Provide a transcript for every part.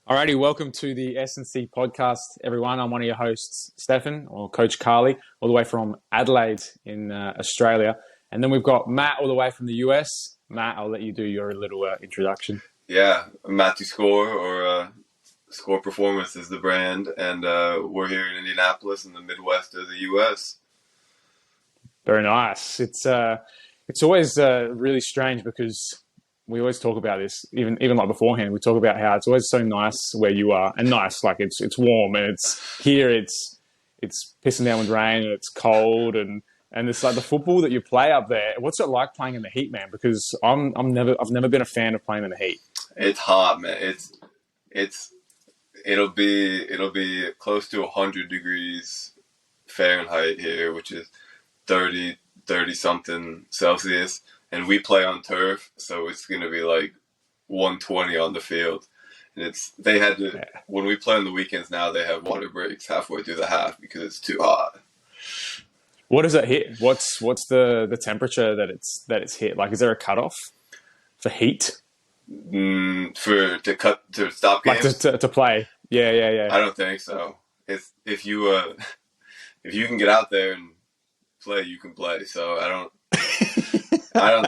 Alrighty, welcome to the S&C Podcast, everyone. I'm one of your hosts, Stefan, or Coach Carly, all the way from Adelaide in Australia. And then we've got Matt all the way from the US. Matt, I'll let you do your little introduction. Yeah, Matthew Score, or Score Performance is the brand, and we're here in Indianapolis in the Midwest of the US. Very nice. It's always really strange because we always talk about this, even like beforehand. We talk about how it's always so nice where you are, and nice, like it's warm, and it's here. It's pissing down with rain, and it's cold, and it's like the football that you play up there. What's it like playing in the heat, man? Because I've never been a fan of playing in the heat. It's hot, man. It'll be close to 100 degrees Fahrenheit here, which is 30 something Celsius. And we play on turf, so it's going to be like 120 on the field. And when we play on the weekends now, they have water breaks halfway through the half because it's too hot. What does it hit? What's the temperature that it's hit? Like, is there a cutoff for heat? To stop games? Like to play? Yeah. I don't think so. If you can get out there and play, you can play. So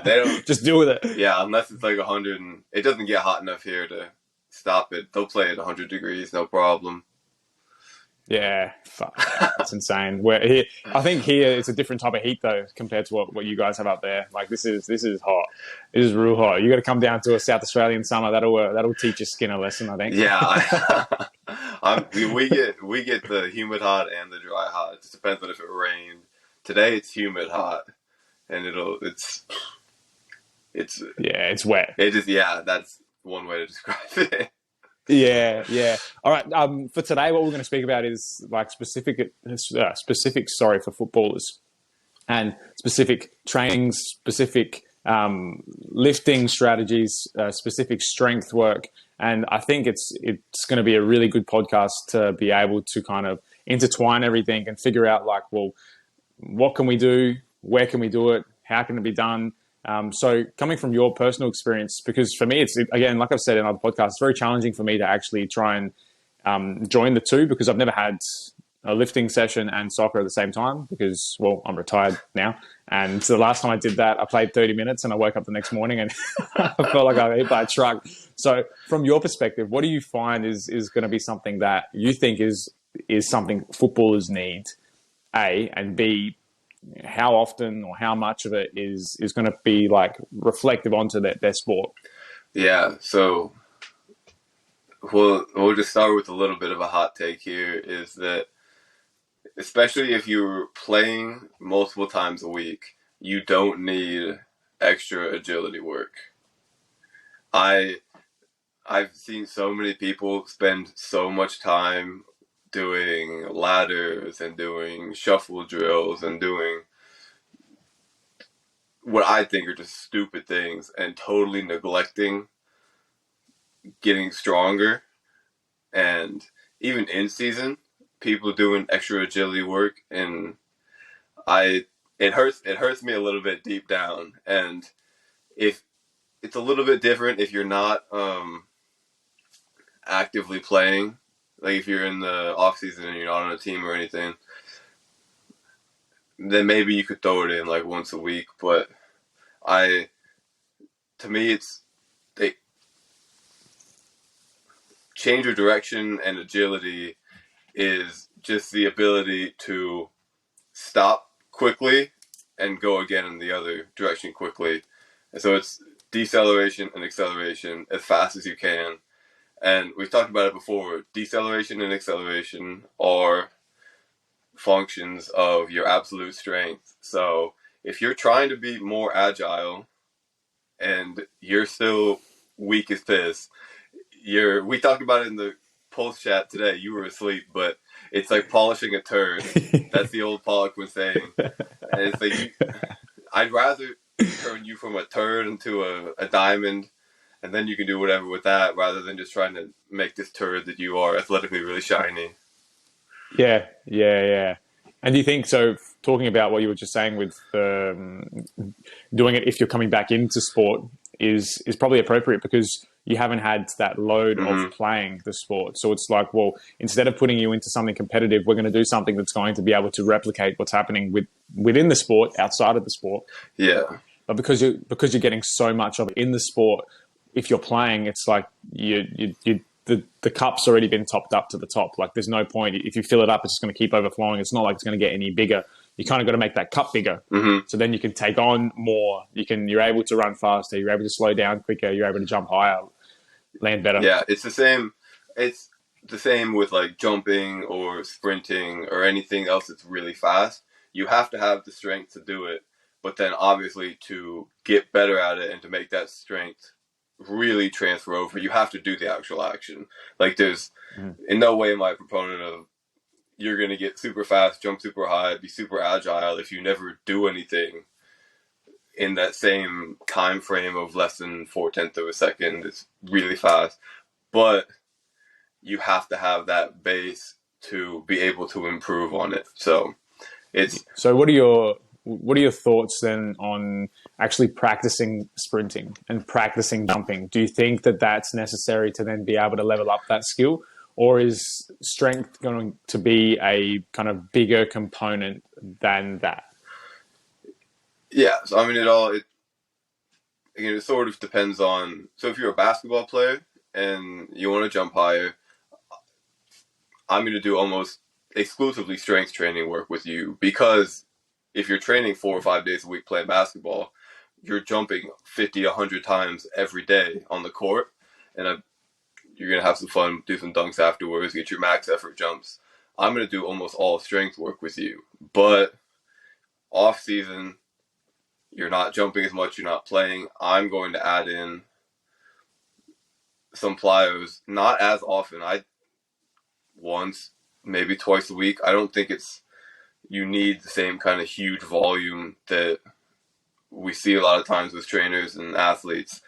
they don't just deal with it. Yeah, unless it's like 100 and it doesn't get hot enough here to stop it. They'll play at 100 degrees, no problem. Yeah, fuck, that's insane. I think here it's a different type of heat though compared to what you guys have up there. Like this is hot. It is real hot. You got to come down to a South Australian summer. That'll teach your skin a lesson, I think. Yeah, we get the humid hot and the dry hot. It just depends on if it rained. Today it's humid hot. And it's wet. That's one way to describe it. Yeah. All right. For today, what we're going to speak about is like specific for footballers and specific trainings, specific lifting strategies, specific strength work. And I think it's going to be a really good podcast to be able to kind of intertwine everything and figure out like, well, what can we do? Where can we do it? How can it be done? So coming from your personal experience, because for me, it's, again, like I've said in other podcasts, it's very challenging for me to actually try and join the two because I've never had a lifting session and soccer at the same time because, well, I'm retired now. And so the last time I did that, I played 30 minutes and I woke up the next morning and I felt like I got hit by a truck. So from your perspective, what do you find is going to be something that you think is something footballers need, A, and B, how often or how much of it is going to be like reflective onto their sport? Yeah. So we'll just start with a little bit of a hot take here is that especially if you're playing multiple times a week, you don't need extra agility work. I've seen so many people spend so much time doing ladders and doing shuffle drills and doing what I think are just stupid things and totally neglecting getting stronger. And even in season, people doing extra agility work, and it hurts me a little bit deep down. And if it's a little bit different if you're not actively playing. Like if you're in the off season and you're not on a team or anything, then maybe you could throw it in like once a week. But to me, change of direction and agility is just the ability to stop quickly and go again in the other direction quickly. And so it's deceleration and acceleration as fast as you can. And we've talked about it before. Deceleration and acceleration are functions of your absolute strength. So if you're trying to be more agile and you're still weak as piss, we talked about it in the post chat today. You were asleep, but it's like polishing a turd. That's the old Poliquin saying. And it's like, I'd rather turn you from a turd into a diamond, and then you can do whatever with that, rather than just trying to make this turd that you are athletically really shiny. Yeah. And do you think, so talking about what you were just saying with doing it if you're coming back into sport, is probably appropriate because you haven't had that load Mm-hmm. of playing the sport. So it's like, well, instead of putting you into something competitive, we're going to do something that's going to be able to replicate what's happening within the sport, outside of the sport. Yeah. But because you're getting so much of it in the sport, if you're playing, it's like the cup's already been topped up to the top. Like there's no point. If you fill it up, it's just going to keep overflowing. It's not like it's going to get any bigger. You kind of got to make that cup bigger. Mm-hmm. So then you can take on more. You're able to run faster. You're able to slow down quicker. You're able to jump higher, land better. Yeah, it's the same. It's the same with like jumping or sprinting or anything else that's really fast. You have to have the strength to do it, but then obviously to get better at it and to make that strength really transfer over, you have to do the actual action. Like there's in no way am I a proponent of you're going to get super fast, jump super high, be super agile if you never do anything in that same time frame of less than 4/10 of a second. It's really fast, but you have to have that base to be able to improve on it. So what are your thoughts then on actually practicing sprinting and practicing jumping? Do you think that that's necessary to then be able to level up that skill? Or is strength going to be a kind of bigger component than that? Yeah, so I mean, it sort of depends on. So if you're a basketball player and you want to jump higher, I'm going to do almost exclusively strength training work with you, because if you're training 4 or 5 days a week playing basketball, you're jumping 50, 100 times every day on the court, and you're going to have some fun, do some dunks afterwards, get your max effort jumps. I'm going to do almost all strength work with you. But off season, you're not jumping as much, you're not playing. I'm going to add in some plyos, not as often. Once, maybe twice a week. I don't think you need the same kind of huge volume that we see a lot of times with trainers and athletes.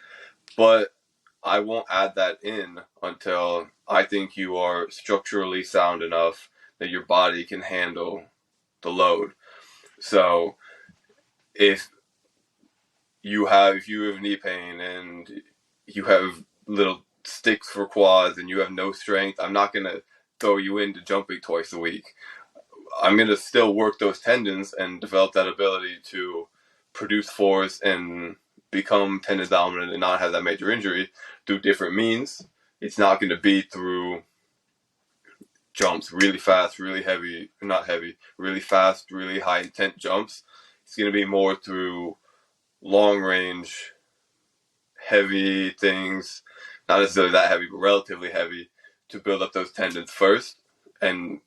But I won't add that in until I think you are structurally sound enough that your body can handle the load. So if you have knee pain and you have little sticks for quads and you have no strength, I'm not going to throw you into jumping twice a week. I'm going to still work those tendons and develop that ability to produce force and become tendon dominant and not have that major injury through different means. It's not going to be through jumps really fast, really heavy, not heavy, really fast, really high intent jumps. It's going to be more through long range, heavy things, not necessarily that heavy, but relatively heavy, to build up those tendons first and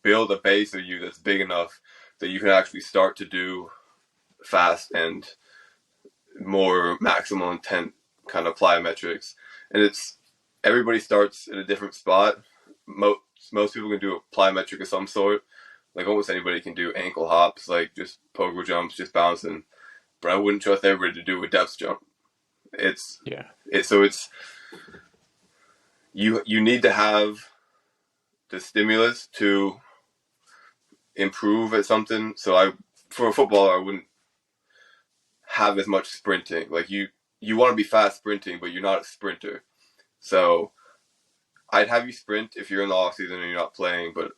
build a base of you that's big enough that you can actually start to do fast and more maximal intent kind of plyometrics. And everybody starts at a different spot. Most people can do a plyometric of some sort. Like almost anybody can do ankle hops, like just pogo jumps, just bouncing. But I wouldn't trust everybody to do a depth jump. You need to have the stimulus to improve at something. So for a footballer, I wouldn't have as much sprinting. Like you want to be fast sprinting, but you're not a sprinter. So I'd have you sprint if you're in the off season and you're not playing, but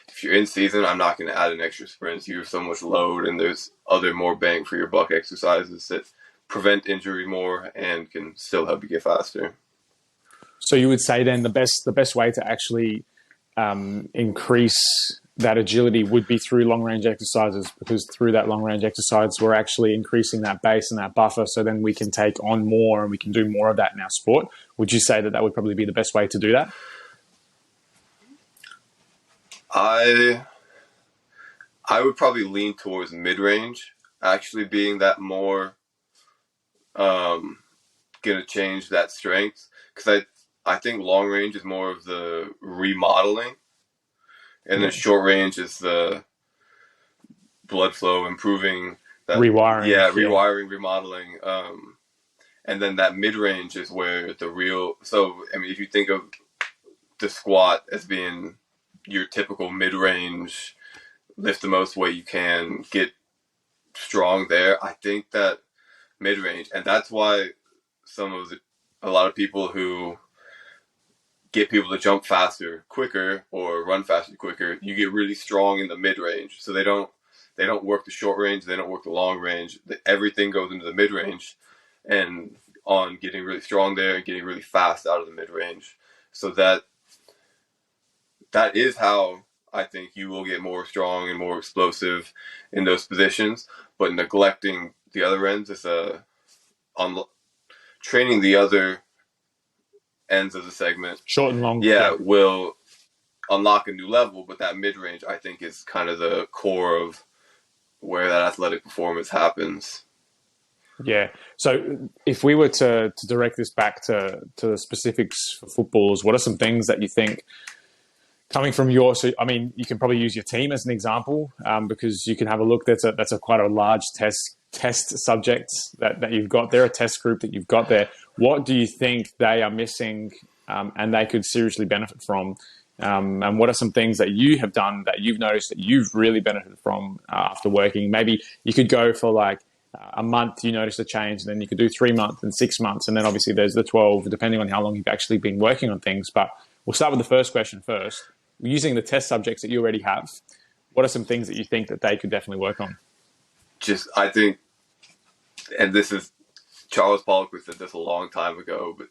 if you're in season, I'm not going to add an extra sprint. You have so much load, and there's other more bang for your buck exercises that prevent injury more and can still help you get faster. So you would say then the best way to actually increase that agility would be through long range exercises, because through that long range exercise, we're actually increasing that base and that buffer. So then we can take on more and we can do more of that in our sport. Would you say that would probably be the best way to do that? I would probably lean towards mid-range actually being that more going to change that strength, because I think long range is more of the remodeling, and then short range is the blood flow, improving that rewiring. Yeah, rewiring, remodeling. And then that mid range is where the real. So I mean, if you think of the squat as being your typical mid range, lift the most weight you can, get strong there. I think that mid range, and that's why a lot of people who get people to jump faster, quicker, or run faster, quicker. You get really strong in the mid range, so they don't work the short range, they don't work the long range. Everything goes into the mid range, and on getting really strong there and getting really fast out of the mid range. So that is how I think you will get more strong and more explosive in those positions. But neglecting the other ends is training the other ends of the segment, short and long. Yeah, will unlock a new level. But that mid range, I think, is kind of the core of where that athletic performance happens. Yeah. So if we were to direct this back to the specifics for footballers, what are some things that you think, coming from you can probably use your team as an example, because you can have a look. That's a quite a large test subject that you've got there, a test group that you've got there. What do you think they are missing, and they could seriously benefit from? And what are some things that you have done that you've noticed that you've really benefited from after working? Maybe you could go for like a month, you notice a change, and then you could do 3 months and 6 months. And then obviously there's the 12, depending on how long you've actually been working on things. But we'll start with the first question first. Using the test subjects that you already have, what are some things that you think that they could definitely work on? I think, and this is, Charles Poliquin said this a long time ago, but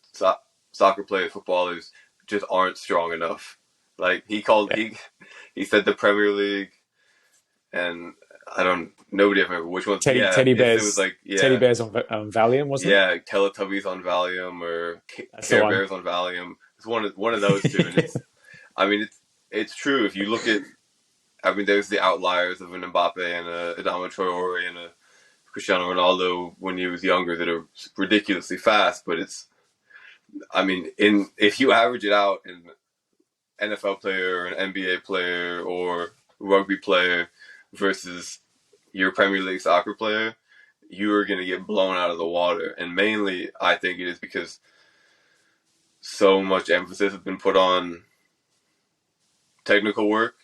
soccer players, footballers just aren't strong enough. Like he said the Premier League, and nobody ever remember which one. Teddy bears. It was like Teddy bears on Valium, wasn't it? Yeah, Teletubbies on Valium or Care Bears on Valium. It's one of those two. And it's true. If you look at, there's the outliers of an Mbappe and a Adama Traore and a Cristiano Ronaldo when he was younger that are ridiculously fast. But if you average it out in NFL player or an NBA player or rugby player versus your Premier League soccer player, you are going to get blown out of the water. And mainly, I think it is because so much emphasis has been put on technical work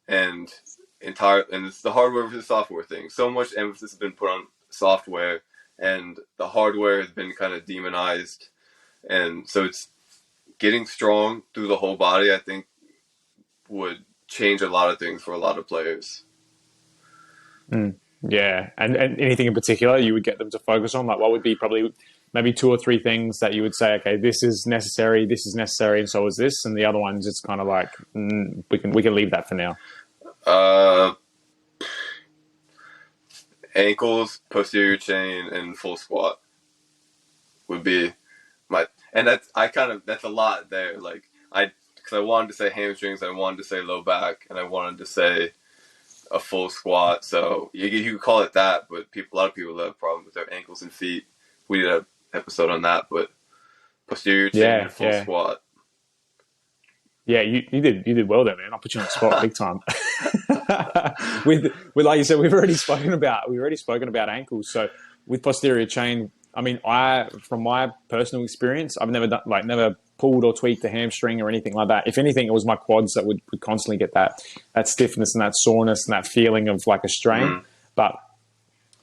and it's the hardware versus software thing. So much emphasis has been put on software, and the hardware has been kind of demonized. And so it's getting strong through the whole body, I think, would change a lot of things for a lot of players. Yeah. And anything in particular you would get them to focus on? Like, what would be probably maybe 2 or 3 things that you would say, okay, this is necessary, and so is this, and the other ones, it's kind of like, we can leave that for now. Ankles, posterior chain, and full squat would be and that's a lot there. Like because I wanted to say hamstrings, I wanted to say low back, and I wanted to say a full squat. So you could call it that, but a lot of people have problems with their ankles and feet. We did an episode on that, but posterior chain and full squat. Yeah, you did well there, man. I'll put you on the spot big time. with like you said, we've already spoken about ankles. So with posterior chain, from my personal experience, I've never pulled or tweaked the hamstring or anything like that. If anything, it was my quads that would constantly get that stiffness and that soreness and that feeling of like a strain. But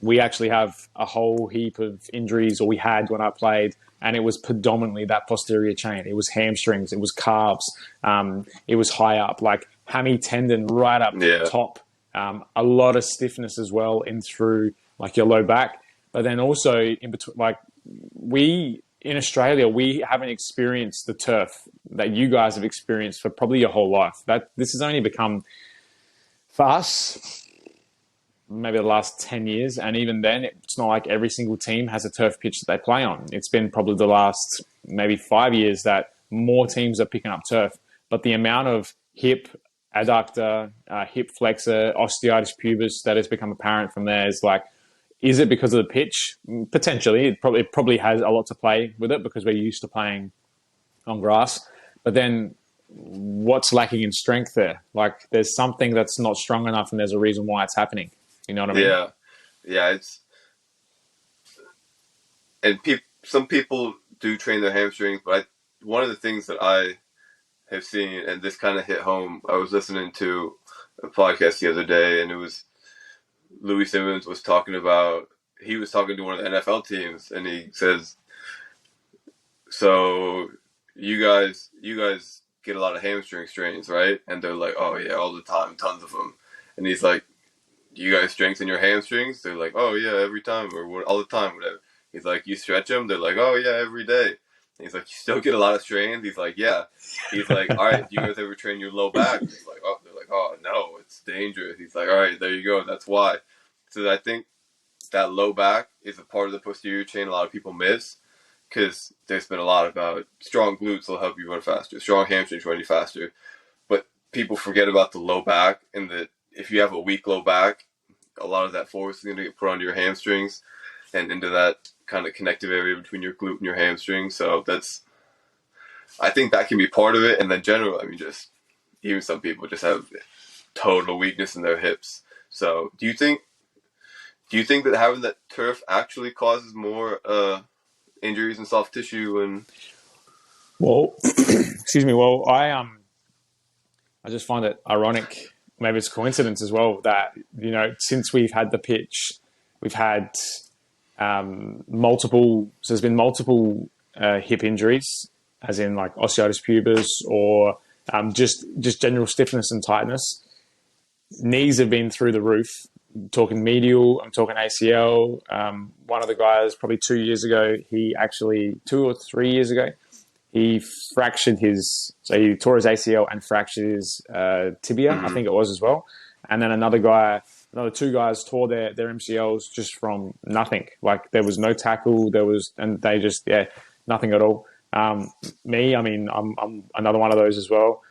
we actually have a whole heap of injuries, or we had when I played, and it was predominantly that posterior chain. It was hamstrings, it was calves, it was high up, like hammy tendon right up top. A lot of stiffness as well in through like your low back. But then also in between, like in Australia, we haven't experienced the turf that you guys have experienced for probably your whole life. This has only become, for us, maybe the last 10 years. And even then, it's not like every single team has a turf pitch that they play on. It's been probably the last maybe 5 years that more teams are picking up turf. But the amount of hip adductor, hip flexor, osteitis pubis that has become apparent from there is it because of the pitch? Potentially. It probably has a lot to play with it because we're used to playing on grass. But then what's lacking in strength there? Like there's something that's not strong enough, and there's a reason why it's happening. You know what I mean? Yeah. Some people do train their hamstrings, but one of the things that I have seen, and this kind of hit home, I was listening to a podcast the other day, and it was Louis Simmons he was talking to one of the NFL teams, and he says so you guys get a lot of hamstring strains, right? And they're like, oh yeah, all the time, tons of them. And he's like, you guys strengthen your hamstrings? They're like, oh yeah, every time or all the time, whatever. He's like, you stretch them? They're like, oh yeah, every day. And he's like, you still get a lot of strains? He's like, yeah. He's like, all right, do you guys ever train your low back? He's like, oh, they're like, oh no, it's dangerous. He's like, all right, there you go. That's why. So I think that low back is a part of the posterior chain a lot of people miss, because there's been a lot about strong glutes will help you run faster, strong hamstrings run you faster. But people forget about the low back, and that if you have a weak low back, a lot of that force is going to get put onto your hamstrings and into that kind of connective area between your glute and your hamstring. So I think that can be part of it. And then general, I mean, just even some people just have total weakness in their hips. So do you think that having that turf actually causes more injuries in soft tissue? And well, excuse me. Well, I just find it ironic. Maybe it's a coincidence as well that, since we've had the pitch, we've had there's been multiple hip injuries, as in like osteitis pubis or just general stiffness and tightness. Knees have been through the roof. I'm talking medial, I'm talking ACL. One of the guys probably 2 years ago, 2 or 3 years ago, he he tore his ACL and fractured his tibia, I think it was as well. And then another two guys tore their MCLs just from nothing. Like there was no tackle, and they just, nothing at all. Me, I mean, I'm another one of those as well.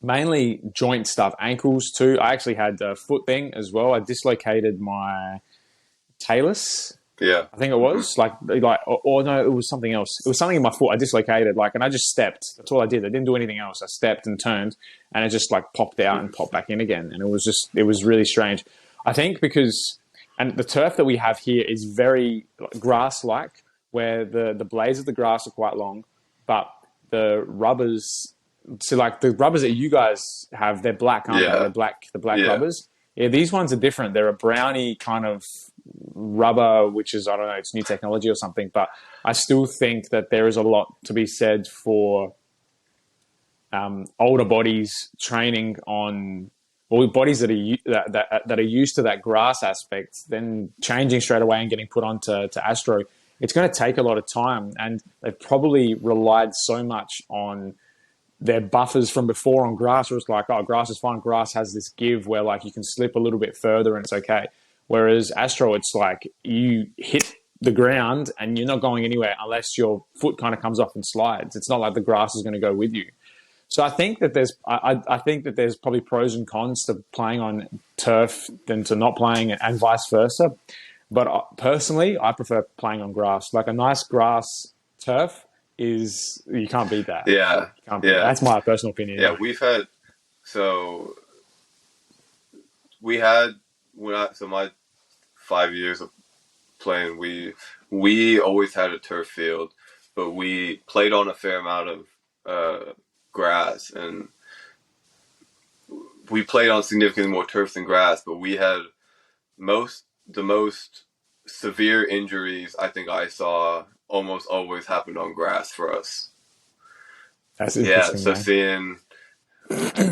Mainly joint stuff, ankles too. I actually had a foot thing as well. I dislocated my talus. yeah, I think it was or no, it was something else. It was something in my foot. I dislocated, and I just stepped. That's all I did. I didn't do anything else. I stepped and turned, and it just popped out and popped back in again. And it was really strange. I think and the turf that we have here is very grass-like, where the blades of the grass are quite long, but the rubbers. So the rubbers that you guys have, they're black, aren't they? They're black, the black rubbers. Yeah, these ones are different. They're a brownie kind of rubber, which is, I don't know, it's new technology or something. But I still think that there is a lot to be said for older bodies training on, or bodies that are used to that grass aspect, then changing straight away and getting put onto Astro. It's going to take a lot of time, and they've probably relied so much on their buffers from before on grass, where it's like, oh, grass is fine. Grass has this give where you can slip a little bit further and it's okay. Whereas Astro, it's like you hit the ground and you're not going anywhere unless your foot kind of comes off and slides. It's not like the grass is going to go with you. So I think that there's probably pros and cons to playing on turf than to not playing, and vice versa. But personally, I prefer playing on grass. Like a nice grass turf, you can't beat that. Yeah. That's my personal opinion. Yeah, my 5 years of playing, we always had a turf field, but we played on a fair amount of grass, and we played on significantly more turf than grass, but we had the most severe injuries I think I saw almost always happened on grass for us. That's interesting. Yeah, so seeing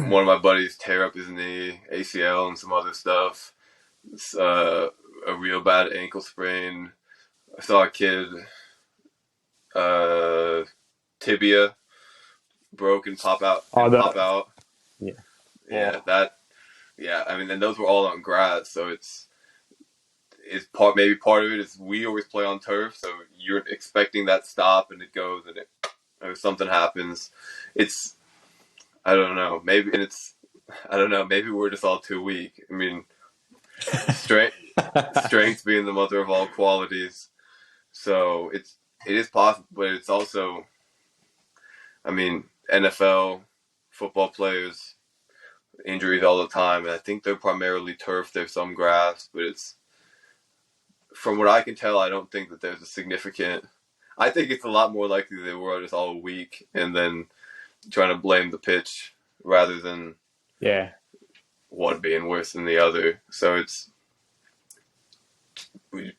one of my buddies tear up his knee, ACL, and some other stuff. It's, a real bad ankle sprain. I saw a kid tibia broke and pop out. Yeah. I mean, and those were all on grass, so maybe part of it is we always play on turf, so you're expecting that stop, and it goes, and if something happens, I don't know, maybe we're just all too weak. I mean, strength being the mother of all qualities, so it is possible, but it's also, I mean, NFL football players, injuries all the time, and I think they're primarily turf. There's some grass, but from what I can tell, I don't think that there's a significant. I think it's a lot more likely they were just all weak and then trying to blame the pitch rather than one being worse than the other. So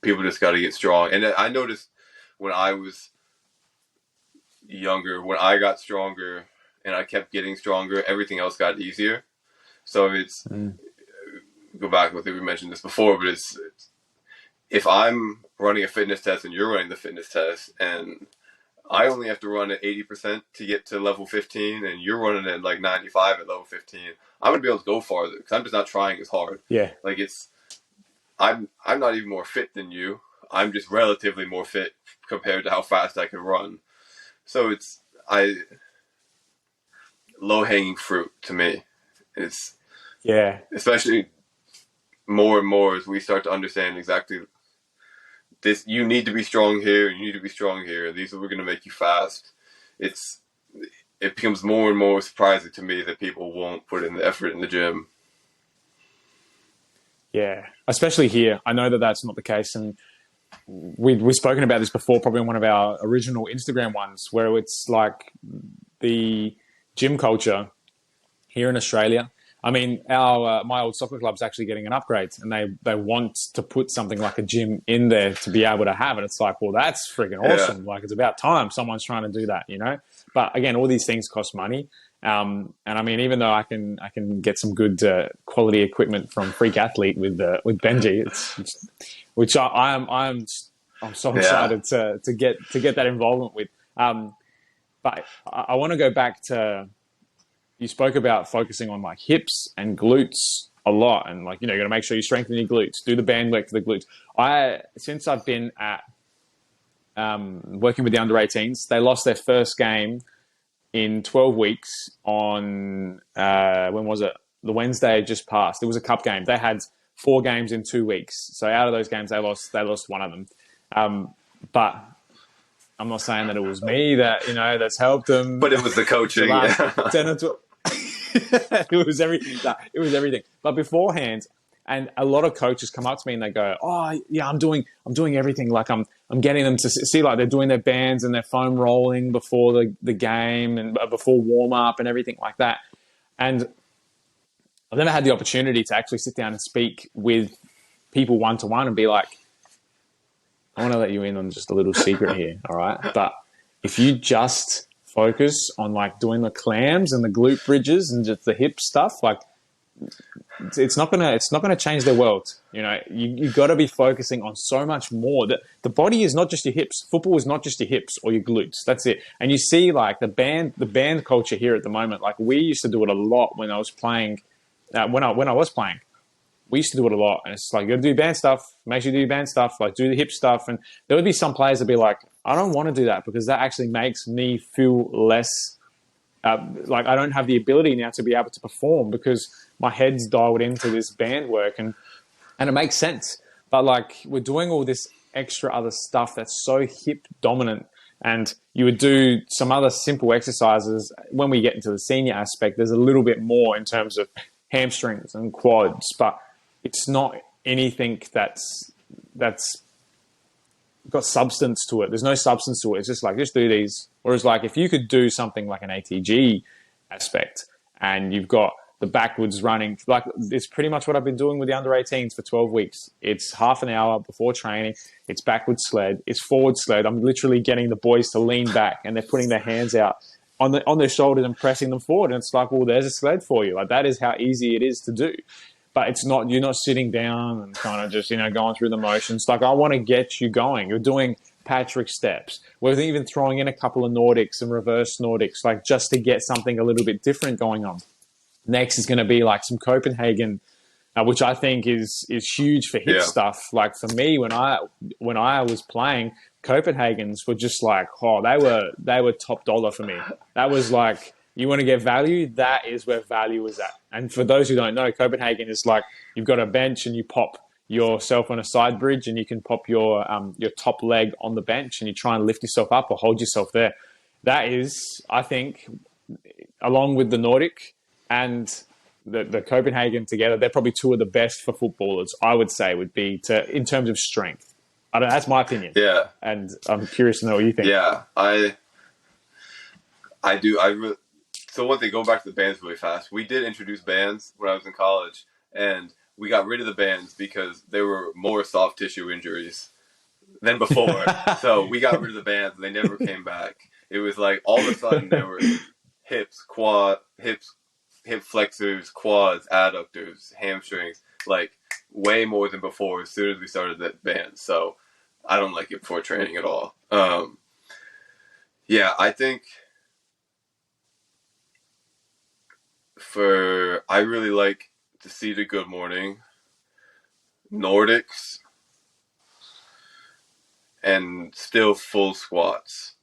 people just got to get strong. And I noticed when I was younger, when I got stronger and I kept getting stronger, everything else got easier. So it's go back. I think we mentioned this before, but it's if I'm running a fitness test and you're running the fitness test, and I only have to run at 80% to get to level 15, and you're running at like 95 at level 15, I'm gonna be able to go farther because I'm just not trying as hard. Yeah. Like I'm not even more fit than you. I'm just relatively more fit compared to how fast I can run. So it's low hanging fruit to me. It's especially more and more as we start to understand exactly this. You need to be strong here. You need to be strong here. These are going to make you fast. It becomes more and more surprising to me that people won't put in the effort in the gym. Yeah, especially here. I know that that's not the case, and we've spoken about this before, probably in one of our original Instagram ones, where it's like the gym culture here in Australia. I mean, my old soccer club's actually getting an upgrade, and they want to put something like a gym in there to be able to have it. It's like, well, that's freaking awesome. Like, it's about time someone's trying to do that, you know? But again, all these things cost money. And I mean, even though I can get some good quality equipment from Freak Athlete with Benji, which I'm so excited to get that involvement with. But I want to go back to, you spoke about focusing on like hips and glutes a lot, and like, you know, you got to make sure you strengthen your glutes, do the band work for the glutes. Since I've been at working with the under 18s, they lost their first game in 12 weeks on when was it? The Wednesday just passed. It was a cup game. They had 4 games in 2 weeks. So out of those games, they lost one of them. But I'm not saying that it was me that, you know, that's helped them. But it was the coaching. 10 or 12. It was everything. But beforehand, and a lot of coaches come up to me and they go, "Oh, yeah, I'm doing everything. Like I'm getting them to see, like they're doing their bands and their foam rolling before the game and before warm up and everything like that." And I've never had the opportunity to actually sit down and speak with people one-to-one and be like, "I want to let you in on just a little secret here, all right? But if you just focus on like doing the clams and the glute bridges and just the hip stuff, like it's not gonna change their world. You know, you got to be focusing on so much more. The body is not just your hips. Football is not just your hips or your glutes. That's it. And you see like the band culture here at the moment. Like we used to do it a lot when I was playing. When I was playing, we used to do it a lot. And it's like, you got to do band stuff. Make sure you do band stuff. Like do the hip stuff. And there would be some players that be like, I don't want to do that because that actually makes me feel less like I don't have the ability now to be able to perform because my head's dialed into this band work, and it makes sense. But like we're doing all this extra other stuff that's so hip dominant, and you would do some other simple exercises. When we get into the senior aspect, there's a little bit more in terms of hamstrings and quads, but it's not anything that's got substance to it. There's no substance to it. It's just like, just do these. Whereas like if you could do something like an ATG aspect and you've got the backwards running, like it's pretty much what I've been doing with the under 18s for 12 weeks. It's half an hour before training. It's backwards sled. It's forward sled. I'm literally getting the boys to lean back and they're putting their hands out on their shoulders and pressing them forward. And it's like, well, there's a sled for you. Like that is how easy it is to do. But it's not, you're not sitting down and kind of just, you know, going through the motions. Like I want to get you going. You're doing Patrick steps. We're even throwing in a couple of Nordics and reverse Nordics, like just to get something a little bit different going on. Next is going to be like some Copenhagen, which I think is huge for hip stuff. Like for me, when I was playing, Copenhagens were just like, oh, they were top dollar for me. That was like, you want to get value, that is where value is at. And for those who don't know, Copenhagen is like you've got a bench and you pop yourself on a side bridge and you can pop your top leg on the bench and you try and lift yourself up or hold yourself there. That is, I think, along with the Nordic and the Copenhagen together, they're probably two of the best for footballers, I would say, would be in terms of strength. I don't know, that's my opinion. Yeah. And I'm curious to know what you think. Yeah, I do. So one thing, going back to the bands really fast, we did introduce bands when I was in college, and we got rid of the bands because there were more soft tissue injuries than before. So we got rid of the bands, and they never came back. It was like all of a sudden there were hip flexors, quads, adductors, hamstrings, like way more than before as soon as we started that band. So I don't like it before training at all. Yeah, I think I really like the seated good morning, Nordics, and still full squats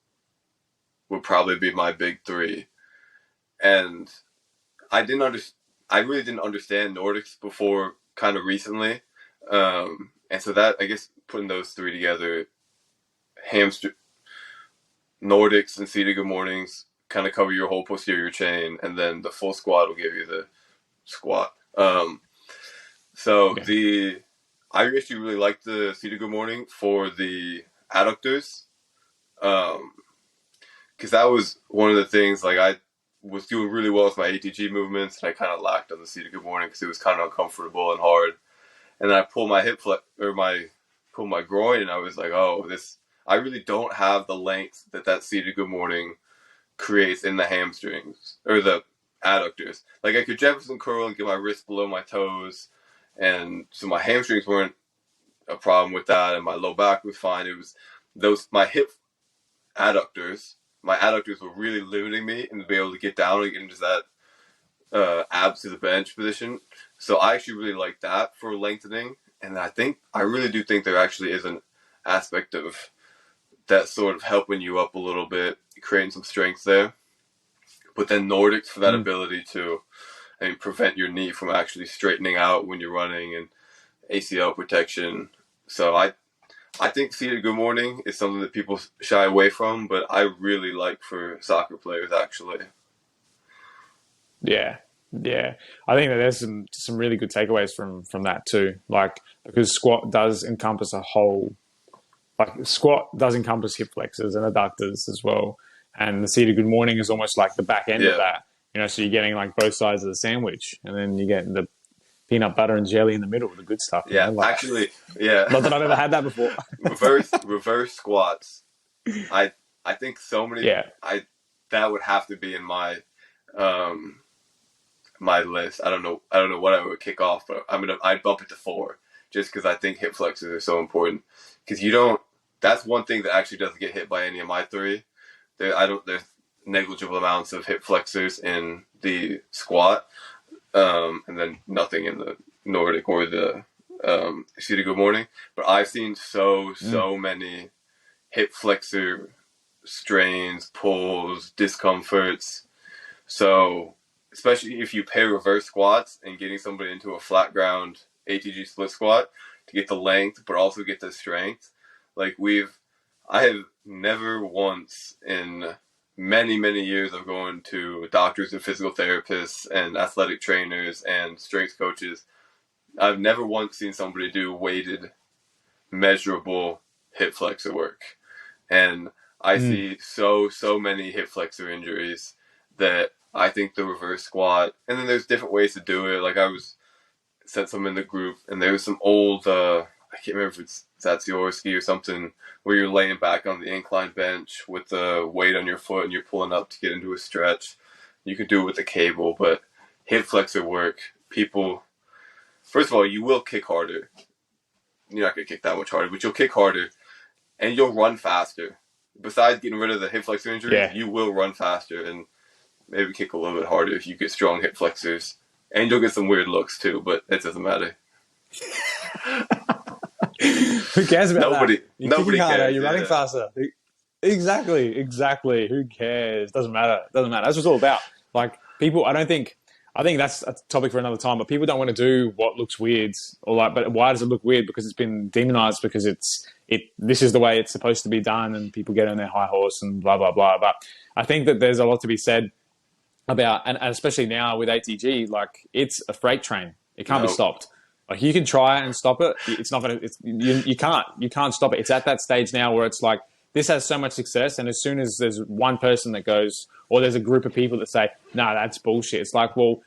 would probably be my big three. And I really didn't understand Nordics before kind of recently. And so that, I guess, putting those three together, Nordics and seated good mornings kind of cover your whole posterior chain, and then the full squat will give you the squat. I actually really like the seated good morning for the adductors, because that was one of the things, like, I was doing really well with my ATG movements, and I kind of lacked on the seated good morning because it was kind of uncomfortable and hard. And then I pulled my pulled my groin, and I was like, I really don't have the length that seated good morning creates in the hamstrings or the adductors. Like, I could Jefferson curl and get my wrist below my toes, and so my hamstrings weren't a problem with that, and my low back was fine. It was my hip adductors. My adductors were really limiting me and to be able to get down and get into that abs to the bench position. So I actually really like that for lengthening. And I really do think there actually is an aspect of that sort of helping you up a little bit, creating some strength there. But then Nordics for that ability to, prevent your knee from actually straightening out when you're running, and ACL protection. So I think seated good morning is something that people shy away from, but I really like for soccer players, actually. Yeah. I think that there's some really good takeaways from that too. Like, because squat does encompass hip flexors and adductors as well. And the seated good morning is almost like the back end of that. So you're getting like both sides of the sandwich, and then you get the peanut butter and jelly in the middle, the good stuff. Yeah, actually, yeah. Not that I've ever had that before. reverse squats. I think so many. Yeah. That would have to be in my my list. I don't know what I would kick off, but I'd bump it to 4 just because I think hip flexors are so important. Because that's one thing that actually doesn't get hit by any of my 3. There's negligible amounts of hip flexors in the squat. And then nothing in the Nordic or the seated good morning. But I've seen so many hip flexor strains, pulls, discomforts. So especially if you pair reverse squats and getting somebody into a flat ground ATG split squat to get the length but also get the strength. Like, I have never once in many, many years of going to doctors and physical therapists and athletic trainers and strength coaches, I've never once seen somebody do weighted, measurable hip flexor work. And I see so many hip flexor injuries that I think the reverse squat, and then there's different ways to do it. Like, I sent some in the group, and there was some old, I can't remember if it's Zatsiorsky or something, where you're laying back on the incline bench with the weight on your foot and you're pulling up to get into a stretch. You can do it with a cable, but hip flexor work, people, first of all, you will kick harder. You're not going to kick that much harder, but you'll kick harder and you'll run faster. Besides getting rid of the hip flexor injury, you will run faster and maybe kick a little bit harder if you get strong hip flexors. And you'll get some weird looks too, but it doesn't matter. Who cares about that? You're nobody kicking harder, cares. you're running faster. Exactly. Who cares? Doesn't matter. That's what it's all about. Like, people, I think that's a topic for another time, but people don't want to do what looks weird, but why does it look weird? Because it's been demonized, because this is the way it's supposed to be done, and people get on their high horse and blah, blah, blah. But I think that there's a lot to be said about, and especially now with ATG, like, it's a freight train. It can't be stopped. Like, you can try and stop it. It's not going to, you can't stop it. It's at that stage now where it's like, this has so much success. And as soon as there's one person that goes, or there's a group of people that say, no, that's bullshit. It's like, well,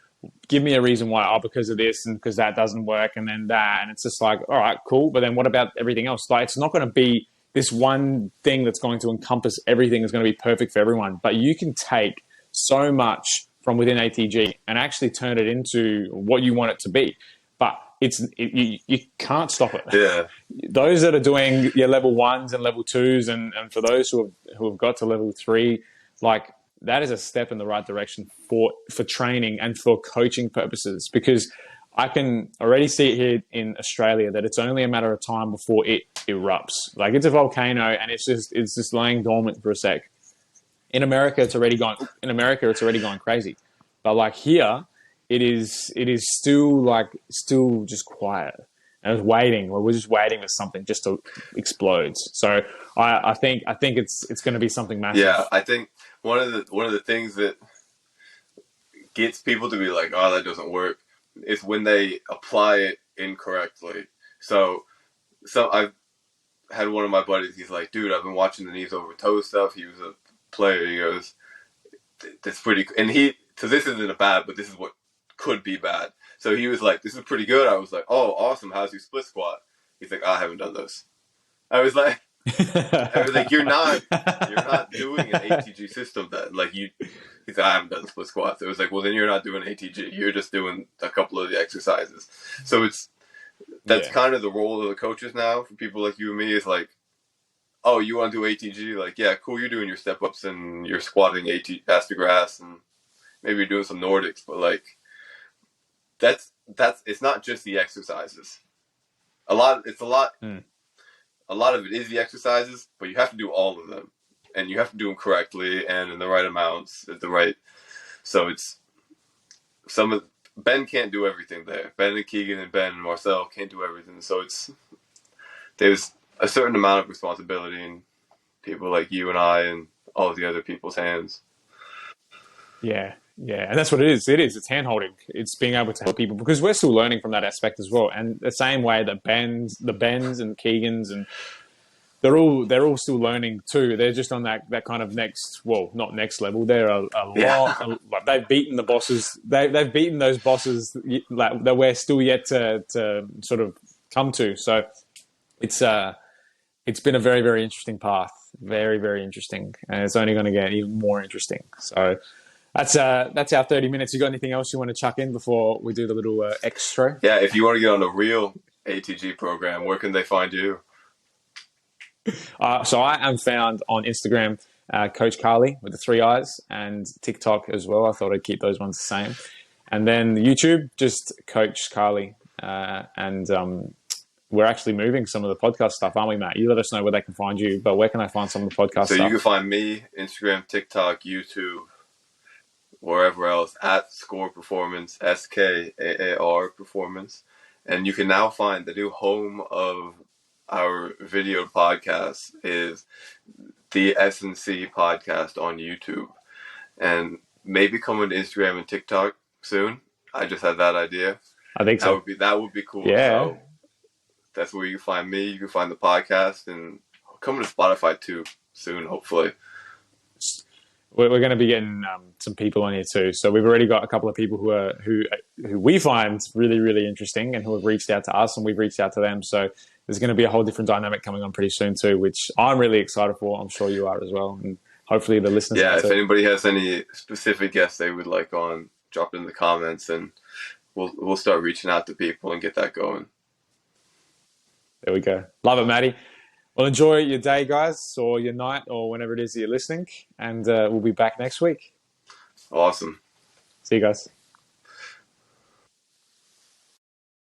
give me a reason why. Oh, because of this and because that doesn't work, and then that. And it's just like, all right, cool. But then what about everything else? Like, it's not going to be this one thing that's going to encompass everything is going to be perfect for everyone. But you can take so much from within ATG and actually turn it into what you want it to be. But you can't stop it. Yeah. Those that are doing your level 1s and level 2s, and for those who have got to level 3, like that is a step in the right direction for training and for coaching purposes, because I can already see it here in Australia that it's only a matter of time before it erupts. Like it's a volcano and it's just laying dormant for a sec. In America, it's already gone crazy. But like here, it is still just quiet. And it's waiting. We're just waiting for something just to explode. So I think it's going to be something massive. Yeah, I think one of the things that gets people to be like, oh, that doesn't work, is when they apply it incorrectly. So I've had one of my buddies, he's like, dude, I've been watching the knees over toe stuff. He was a player. He goes, that's pretty, and so this isn't a bad, but this is what could be bad. So he was like, this is pretty good. I was like, oh, awesome. How's your split squat? He's like, I haven't done those. I was like, you're not doing an ATG system then. Like he's like, I haven't done split squats. It was like, well, then you're not doing ATG. You're just doing a couple of the exercises. So that's kind of the role of the coaches now for people like you and me, is like, oh, you want to do ATG? Like, yeah, cool. You're doing your step ups and you're squatting ass to grass and maybe you're doing some Nordics, but like, that's it's not just the exercises. A lot of it is the exercises, but you have to do all of them, and you have to do them correctly and in the right amounts at the right. So it's Ben can't do everything there. Ben and Keegan and Ben and Marcel can't do everything. So there's a certain amount of responsibility in people like you and I and all of the other people's hands. Yeah. Yeah, and that's what it is. It's hand-holding. It's being able to help people, because we're still learning from that aspect as well. And the same way that the Bens and Keegans, and they're all still learning too. They're just on that kind of not next level. They're like they've beaten the bosses. They've beaten those bosses that we're still yet to sort of come to. So it's been a very, very interesting path. Very, very interesting, and it's only going to get even more interesting. So. That's our 30 minutes. You got anything else you want to chuck in before we do the little extra? Yeah, if you want to get on a real ATG program, where can they find you? So I am found on Instagram, Coach Carly with the 3 eyes, and TikTok as well. I thought I'd keep those ones the same. And then YouTube, just Coach Carly. And we're actually moving some of the podcast stuff, aren't we, Matt? You let us know where they can find you, but where can I find some of the podcast stuff? So you can find me, Instagram, TikTok, YouTube, wherever else, at Score Performance, SKAAR Performance. And you can now find the new home of our video podcast is the S&C Podcast on YouTube. And maybe coming to Instagram and TikTok soon. I just had that idea. I think so. That would be cool. Yeah. So that's where you can find me. You can find the podcast, and coming to Spotify too soon, hopefully. We're going to be getting some people on here too. So we've already got a couple of people who we find really, really interesting, and who have reached out to us, and we've reached out to them. So there's going to be a whole different dynamic coming on pretty soon too, which I'm really excited for. I'm sure you are as well, and hopefully the listeners. Yeah, if anybody has any specific guests they would like on, drop it in the comments, and we'll start reaching out to people and get that going. There we go. Love it, Matty. Well, enjoy your day, guys, or your night, or whenever it is that you're listening. And we'll be back next week. Awesome. See you guys.